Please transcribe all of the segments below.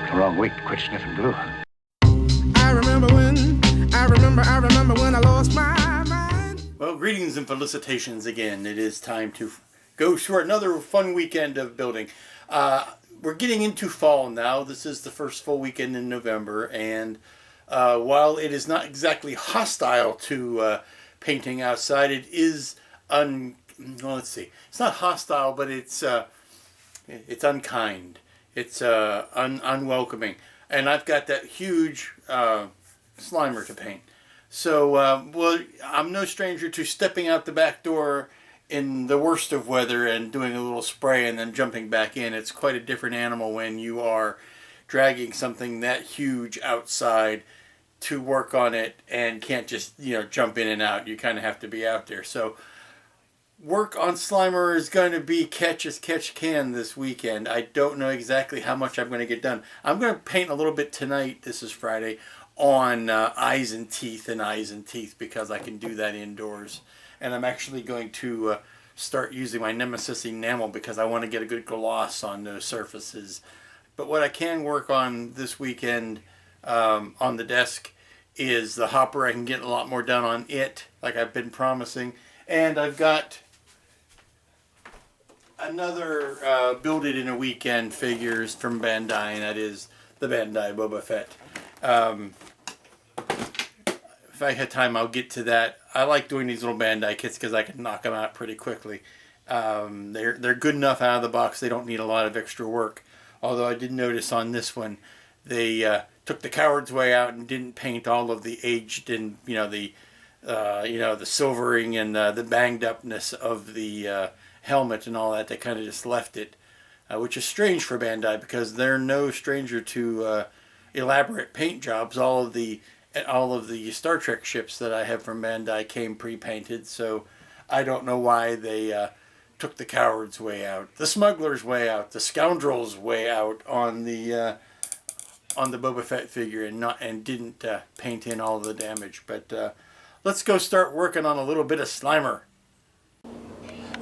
Picked the wrong week to quit sniffing glue. I remember when I lost my mind. Well, greetings and felicitations again. It is time to go for another fun weekend of building. We're getting into fall now. This is the first full weekend in November, and while it is not exactly hostile to painting outside, it is well, let's see. It's not hostile, but it's unkind. It's unwelcoming, and I've got that huge Slimer to paint. So, well, I'm no stranger to stepping out the back door in the worst of weather and doing a little spray and then jumping back in. It's quite a different animal when you are dragging something that huge outside to work on it and can't just, jump in and out. You kind of have to be out there. So work on Slimer is going to be catch as catch can this weekend. I don't know exactly how much I'm going to get done. I'm going to paint a little bit tonight, this is Friday, on eyes and teeth because I can do that indoors. And I'm actually going to start using my Nemesis enamel because I want to get a good gloss on those surfaces. But what I can work on this weekend on the desk is the hopper. I can get a lot more done on it, like I've been promising. And I've got another Build It in a Weekend figures from Bandai, and that is the Bandai Boba Fett. If I had time, I'll get to that. I like doing these little Bandai kits because I can knock them out pretty quickly. They're good enough out of the box. They don't need a lot of extra work. Although I did notice on this one, they took the coward's way out and didn't paint all of the aged and the silvering and the banged upness of the helmet and all that. They kind of just left it, which is strange for Bandai because they're no stranger to elaborate paint jobs. All of the Star Trek ships that I have from Bandai came pre-painted, so I don't know why they took the coward's way out, the smuggler's way out, the scoundrel's way out on the Boba Fett figure and didn't paint in all of the damage. But let's go start working on a little bit of Slimer.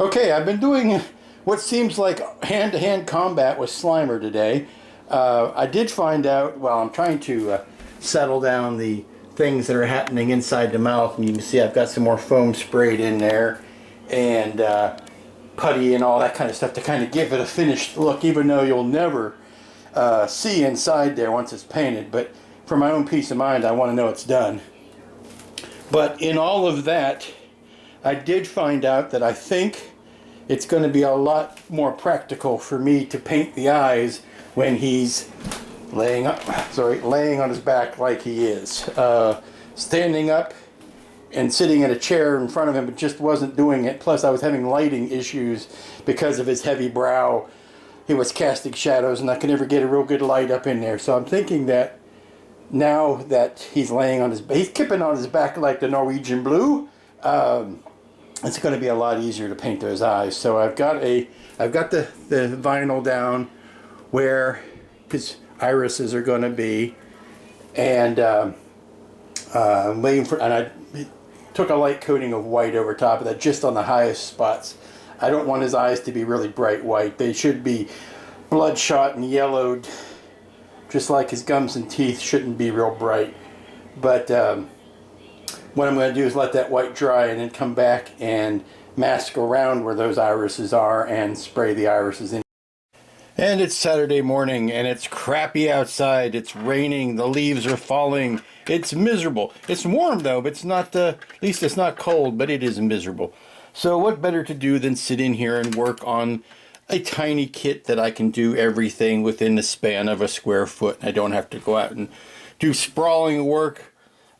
Okay, I've been doing what seems like hand-to-hand combat with Slimer today. I did find out, while I'm trying to settle down the things that are happening inside the mouth, and you can see I've got some more foam sprayed in there and putty and all that kind of stuff to kind of give it a finished look, even though you'll never see inside there once it's painted. But for my own peace of mind, I want to know it's done. But in all of that, I did find out that I think it's going to be a lot more practical for me to paint the eyes when he's laying on his back like he is. Standing up and sitting in a chair in front of him, it just wasn't doing it. Plus I was having lighting issues because of his heavy brow. He was casting shadows and I could never get a real good light up in there. So I'm thinking that now that he's he's kipping on his back like the Norwegian blue, it's going to be a lot easier to paint those eyes. So I've got the vinyl down where his irises are going to be, and I took a light coating of white over top of that, just on the highest spots. I don't want his eyes to be really bright white. They should be bloodshot and yellowed, just like his gums and teeth shouldn't be real bright. But what I'm going to do is let that white dry and then come back and mask around where those irises are and spray the irises in. And it's Saturday morning and it's crappy outside. It's raining, the leaves are falling. It's miserable. It's warm though, but it's not, at least it's not cold, but it is miserable. So what better to do than sit in here and work on a tiny kit that I can do everything within the span of a square foot. I don't have to go out and do sprawling work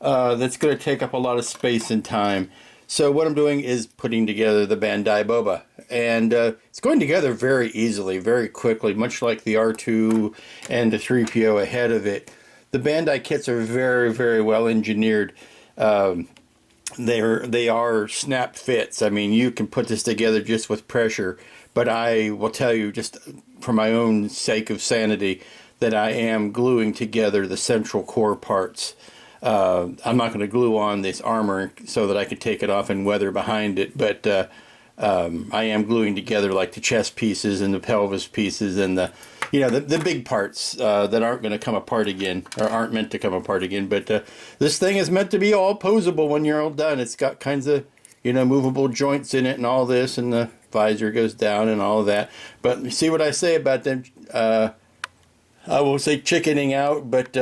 that's going to take up a lot of space and time. So what I'm doing is putting together the Bandai Boba, and it's going together very easily, very quickly, much like the R2 and the 3PO ahead of it. The Bandai kits are very, very well engineered. They are snap fits. I mean, you can put this together just with pressure, but I will tell you, just for my own sake of sanity, that I am gluing together the central core parts. I'm not going to glue on this armor so that I can take it off and weather behind it, but I am gluing together like the chest pieces and the pelvis pieces and the you know, the big parts that aren't going to come apart again, or aren't meant to come apart again. But this thing is meant to be all poseable when you're all done. It's got kinds of, you know, movable joints in it and all this, and the visor goes down and all of that. But you see what I say about them, I will say chickening out, but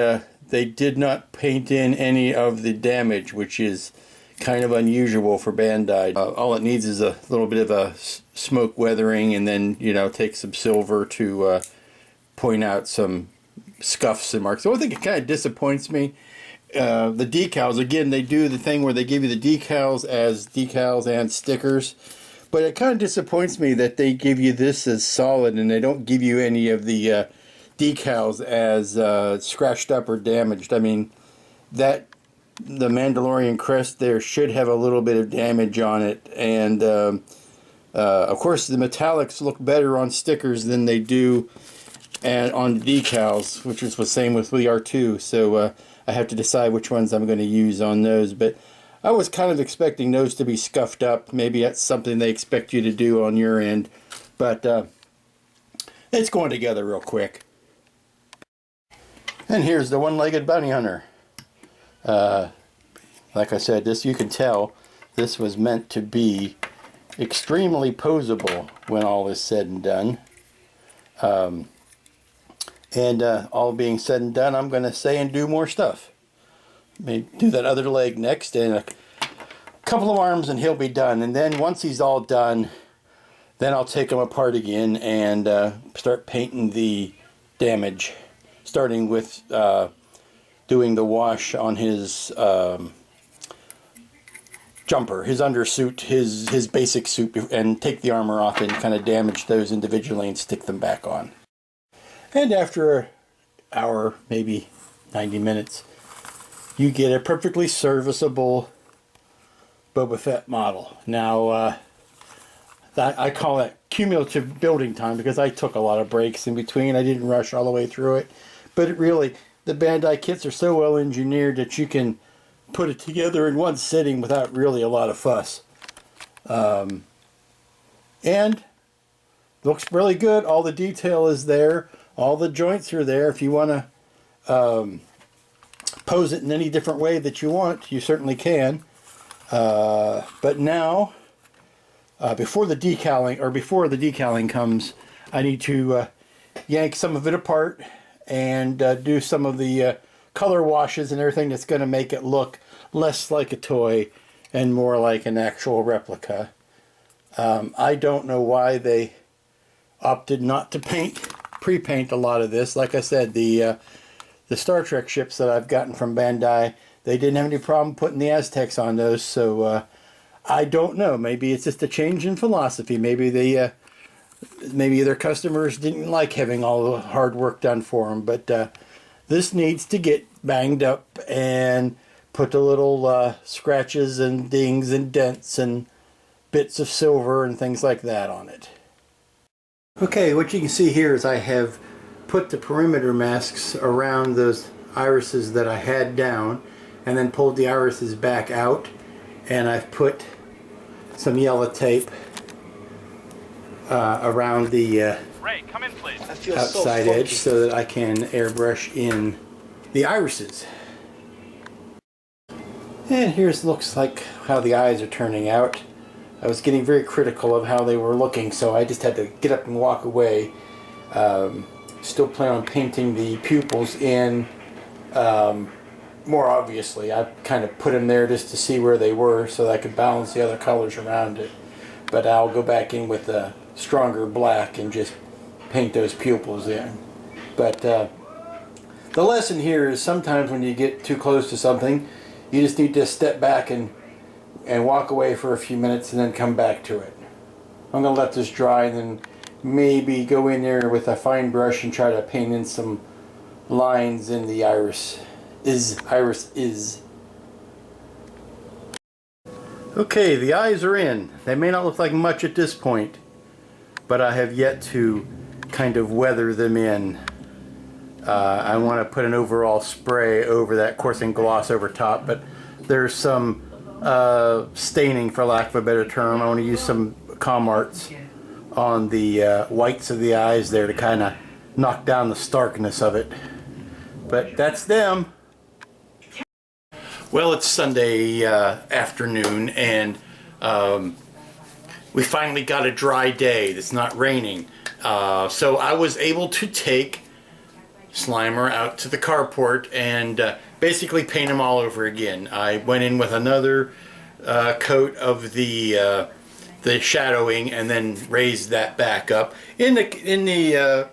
they did not paint in any of the damage, which is kind of unusual for Bandai. All it needs is a little bit of a smoke weathering, and then, you know, take some silver to point out some scuffs and marks. The only thing that kind of disappoints me, the decals, again, they do the thing where they give you the decals as decals and stickers, but it kind of disappoints me that they give you this as solid and they don't give you any of the decals as scratched up or damaged. I mean, that the Mandalorian crest there should have a little bit of damage on it, and of course the metallics look better on stickers than they do and on decals, which is the same with the R2. So I have to decide which ones I'm going to use on those. But I was kind of expecting those to be scuffed up. Maybe that's something they expect you to do on your end, but it's going together real quick. And here's the one-legged bounty hunter. Like I said, this, you can tell this was meant to be extremely poseable when all is said and done. All being said and done, I'm going to say and do more stuff. Maybe do that other leg next, and a couple of arms, and he'll be done. And then once he's all done, then I'll take him apart again and start painting the damage, starting with doing the wash on his jumper, his undersuit, his basic suit, and take the armor off and kind of damage those individually and stick them back on. And after an hour, maybe 90 minutes, you get a perfectly serviceable Boba Fett model. Now, I call it cumulative building time because I took a lot of breaks in between. I didn't rush all the way through it. But it really, the Bandai kits are so well engineered that you can put it together in one sitting without really a lot of fuss. And looks really good. All the detail is there. All the joints are there. If you want to pose it in any different way that you want, you certainly can. But now, before the decaling comes, I need to yank some of it apart and do some of the color washes and everything that's going to make it look less like a toy and more like an actual replica. I don't know why they opted not to pre-paint a lot of this. Like I said, the Star Trek ships that I've gotten from Bandai, they didn't have any problem putting the Aztecs on those, so I don't know. Maybe it's just a change in philosophy. Maybe maybe their customers didn't like having all the hard work done for them, but this needs to get banged up and put the little scratches and dings and dents and bits of silver and things like that on it. Okay, what you can see here is I have put the perimeter masks around those irises that I had down, and then pulled the irises back out, and I've put some yellow tape around the Ray, come in, please. outside edge so that I can airbrush in the irises. And here's looks like how the eyes are turning out. I was getting very critical of how they were looking, so I just had to get up and walk away. Still plan on painting the pupils in more obviously. I kind of put them there just to see where they were so that I could balance the other colors around it. But I'll go back in with a stronger black and just paint those pupils in. But the lesson here is sometimes when you get too close to something, you just need to step back and walk away for a few minutes and then come back to it. I'm going to let this dry and then maybe go in there with a fine brush and try to paint in some lines in the iris. Okay, the eyes are in. They may not look like much at this point, but I have yet to kind of weather them in. I want to put an overall spray over that, of course, and gloss over top, but there's some staining, for lack of a better term. I want to use some Comarts on the whites of the eyes there to kind of knock down the starkness of it. But that's them. Well, it's Sunday afternoon, and we finally got a dry day that's not raining. So I was able to take Slimer out to the carport and basically paint him all over again. I went in with another coat of the shadowing and then raised that back up. In the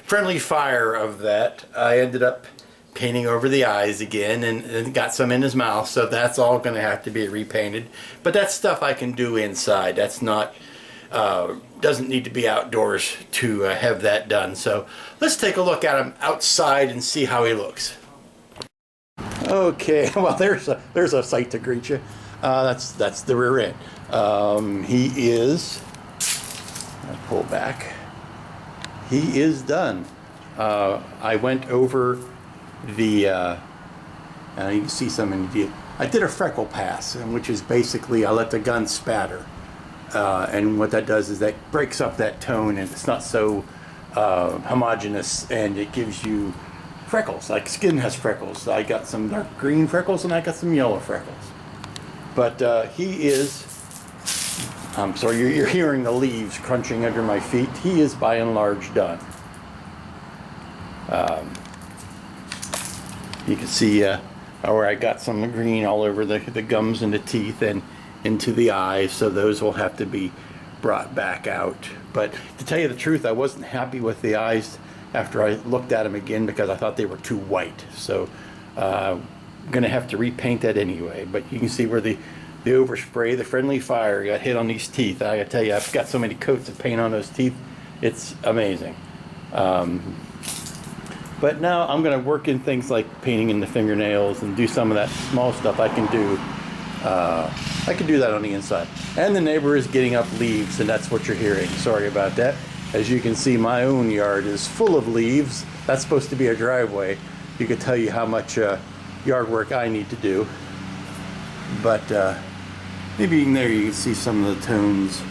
friendly fire of that, I ended up painting over the eyes again and got some in his mouth, so that's all going to have to be repainted. But that's stuff I can do inside. That's not doesn't need to be outdoors to have that done. So let's take a look at him outside and see how he looks. Okay, well there's a sight to greet you. That's the rear end. He is, I'll pull back. He is done. I went over the you can see some in the, I did a freckle pass, which is basically I let the gun spatter, and what that does is that breaks up that tone and it's not so homogeneous, and it gives you freckles, like skin has freckles. I got some dark green freckles and I got some yellow freckles. But he is, I'm sorry, you're hearing the leaves crunching under my feet. He is by and large done. You can see where I got some green all over the gums and the teeth and into the eyes, so those will have to be brought back out. But to tell you the truth, I wasn't happy with the eyes after I looked at them again because I thought they were too white. So I'm going to have to repaint that anyway. But you can see where the overspray, the friendly fire got hit on these teeth. I gotta tell you, I've got so many coats of paint on those teeth, it's amazing. But now I'm going to work in things like painting in the fingernails and do some of that small stuff I can do. I can do that on the inside. And the neighbor is getting up leaves, and that's what you're hearing. Sorry about that. As you can see, my own yard is full of leaves. That's supposed to be a driveway. You could tell you how much yard work I need to do. But maybe there you can see some of the tones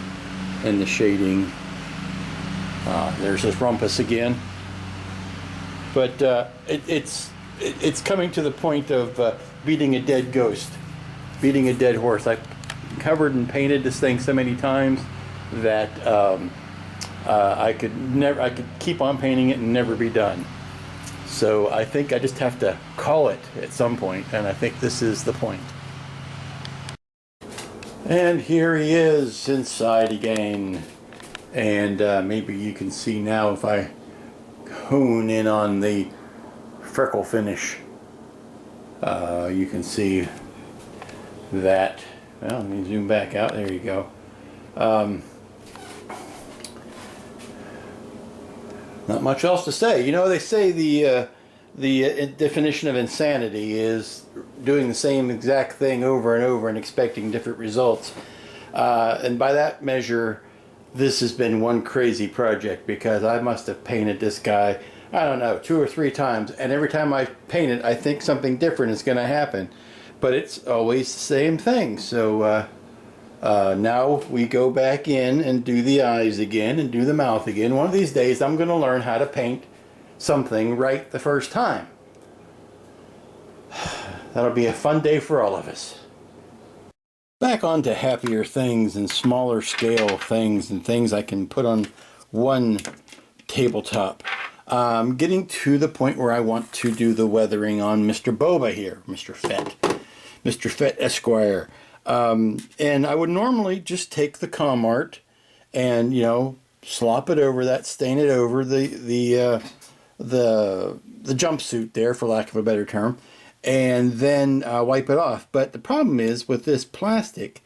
and the shading. There's this rumpus again. But it's coming to the point of beating a dead ghost, beating a dead horse. I've covered and painted this thing so many times that I could keep on painting it and never be done. So I think I just have to call it at some point, and I think this is the point. And here he is inside again, and maybe you can see now if I hone in on the freckle finish. You can see that. Well, let me zoom back out. There you go. Not much else to say. You know, they say the definition of insanity is doing the same exact thing over and over and expecting different results. And by that measure, this has been one crazy project, because I must have painted this guy, I don't know, 2 or 3 times, and every time I paint it I think something different is going to happen, but it's always the same thing. So now we go back in and do the eyes again and do the mouth again. One of these days I'm going to learn how to paint something right the first time. That'll be a fun day for all of us. Back on to happier things and smaller scale things and things I can put on one tabletop. I'm getting to the point where I want to do the weathering on Mr. Boba here, Mr. Fett Esquire. And I would normally just take the Com Art and, you know, slop it over that, stain it over the jumpsuit there, for lack of a better term, and then wipe it off. But the problem is with this plastic,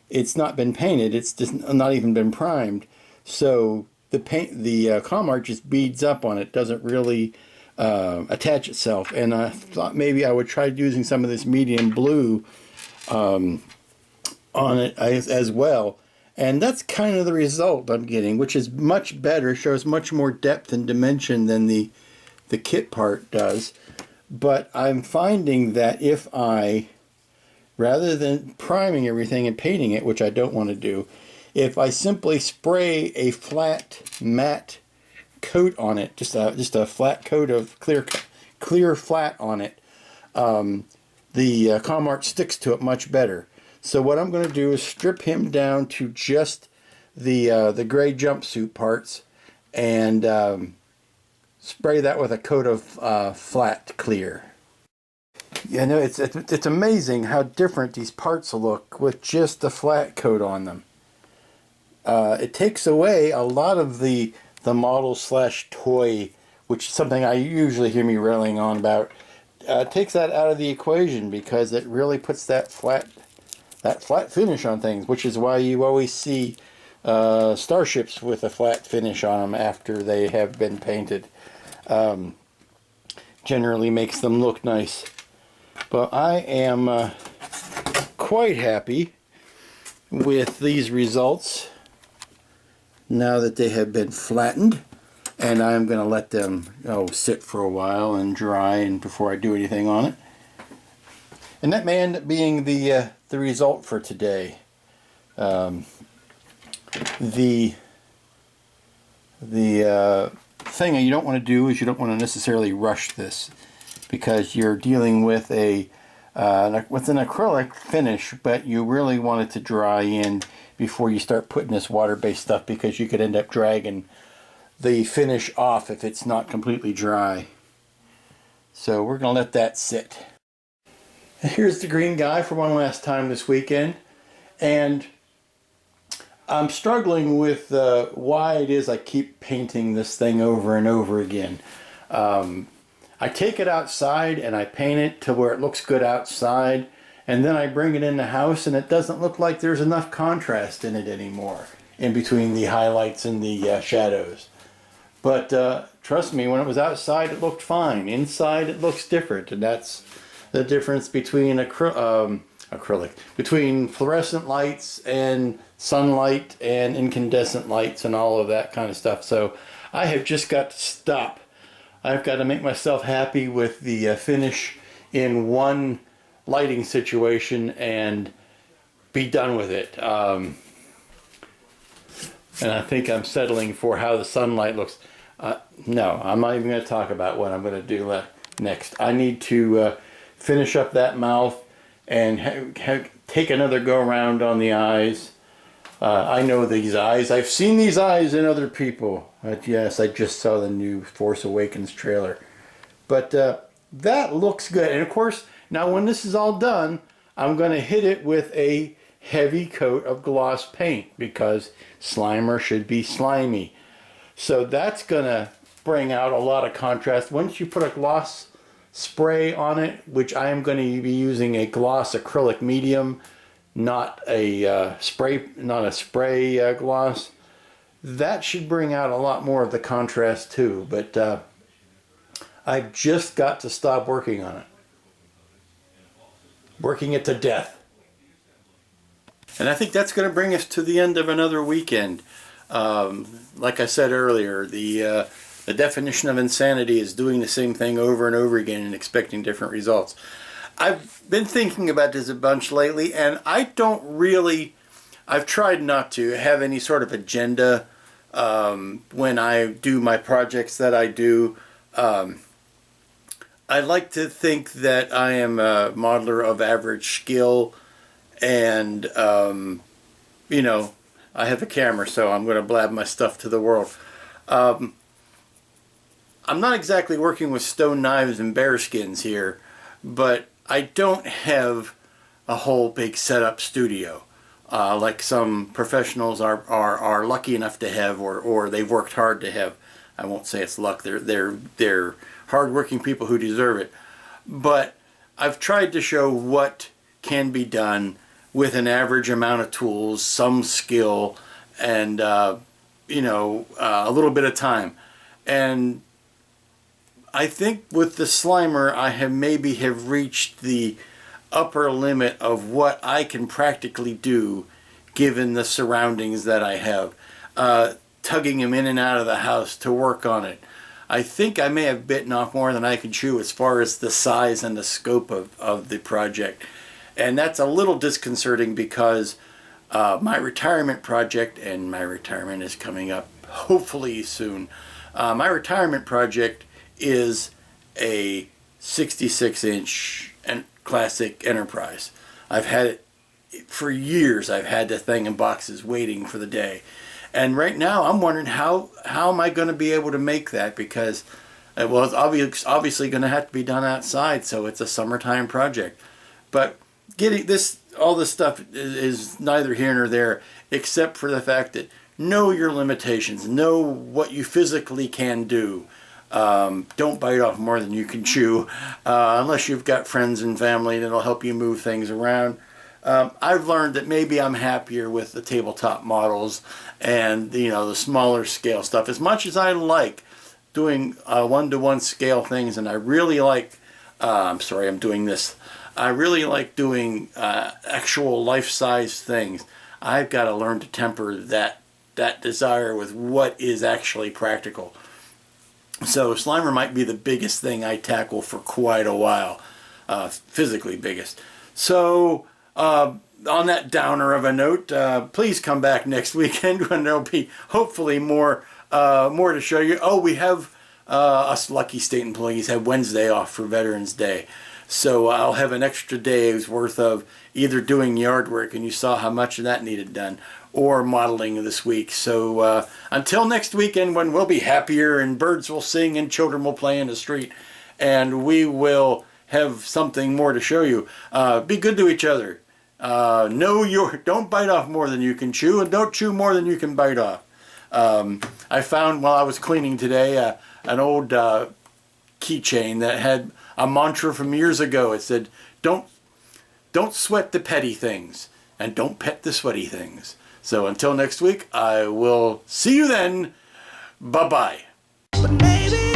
it's not been painted. It's just not even been primed. So the Com Art just beads up on it. Doesn't really attach itself. And I thought maybe I would try using some of this medium blue on it as well. And that's kind of the result I'm getting, which is much better, shows much more depth and dimension than the kit part does. But I'm finding that if I, rather than priming everything and painting it, which I don't want to do, if I simply spray a flat matte coat on it, just a flat coat of clear flat on it, the calm art sticks to it much better. So what I'm going to do is strip him down to just the gray jumpsuit parts and spray that with a coat of flat clear. Yeah, no, it's amazing how different these parts look with just the flat coat on them. It takes away a lot of the model slash toy, which is something I usually hear me railing on about. Takes that out of the equation because it really puts that flat finish on things, which is why you always see starships with a flat finish on them after they have been painted. Generally makes them look nice. But I am quite happy with these results now that they have been flattened, and I'm going to let them sit for a while and dry and before I do anything on it. And that may end up being the result for today. The thing you don't want to do is you don't want to necessarily rush this, because you're dealing with an acrylic finish, but you really want it to dry in before you start putting this water-based stuff, because you could end up dragging the finish off if it's not completely dry. So we're going to let that sit. And here's the green guy for one last time this weekend, and I'm struggling with why it is I keep painting this thing over and over again. I take it outside and I paint it to where it looks good outside, and then I bring it in the house and it doesn't look like there's enough contrast in it anymore, in between the highlights and the shadows. But trust me, when it was outside it looked fine. Inside it looks different, and that's the difference between acrylic, between fluorescent lights and sunlight and incandescent lights and all of that kind of stuff. So I have just got to stop. I've got to make myself happy with the finish in one lighting situation and be done with it. And I think I'm settling for how the sunlight looks. No, I'm not even going to talk about what I'm going to do next. I need to finish up that mouth and take another go around on the eyes. I know these eyes. I've seen these eyes in other people. Yes, I just saw the new Force Awakens trailer. But that looks good. And of course, now when this is all done, I'm going to hit it with a heavy coat of gloss paint, because Slimer should be slimy. So that's going to bring out a lot of contrast. Once you put a gloss spray on it, which I am going to be using a gloss acrylic medium, not a spray gloss, that should bring out a lot more of the contrast too. But I've just got to stop working on it. Working it to death. And I think that's going to bring us to the end of another weekend. Like I said earlier, the definition of insanity is doing the same thing over and over again and expecting different results. I've been thinking about this a bunch lately, and I've tried not to have any sort of agenda when I do my projects that I do. I like to think that I am a modeler of average skill, and I have a camera, so I'm going to blab my stuff to the world. I'm not exactly working with stone knives and bear skins here, but I don't have a whole big setup studio like some professionals are lucky enough to have, or they've worked hard to have. I won't say it's luck. They're hardworking people who deserve it. But I've tried to show what can be done with an average amount of tools, some skill, and a little bit of time. And I think with the Slimer, I have maybe reached the upper limit of what I can practically do given the surroundings that I have. Tugging him in and out of the house to work on it. I think I may have bitten off more than I could chew as far as the size and the scope of the project. And that's a little disconcerting, because my retirement project, and my retirement is coming up hopefully soon. My retirement project is a 66-inch and classic Enterprise. I've had it for years. I've had the thing in boxes waiting for the day. And right now I'm wondering how am I going to be able to make that, because well, it's obviously going to have to be done outside, so it's a summertime project. But getting all this stuff is neither here nor there, except for the fact that know your limitations, know what you physically can do. Don't bite off more than you can chew, unless you've got friends and family that'll help you move things around. I've learned that maybe I'm happier with the tabletop models and the smaller scale stuff. As much as I like doing one-to-one scale things, and I really like, I'm sorry, I'm doing this. I really like doing actual life-size things. I've got to learn to temper that desire with what is actually practical. So Slimer might be the biggest thing I tackle for quite a while, physically biggest. So on that downer of a note, please come back next weekend when there'll be hopefully more to show you. Oh, we have us lucky state employees have Wednesday off for Veterans Day. So I'll have an extra day's worth of either doing yard work, and you saw how much of that needed done, or modeling this week. So until next weekend, when we'll be happier and birds will sing and children will play in the street and we will have something more to show you, be good to each other. Don't bite off more than you can chew, and don't chew more than you can bite off. I found while I was cleaning today an old keychain that had a mantra from years ago. It said, don't sweat the petty things, and don't pet the sweaty things. So until next week, I will see you then. Bye-bye. But maybe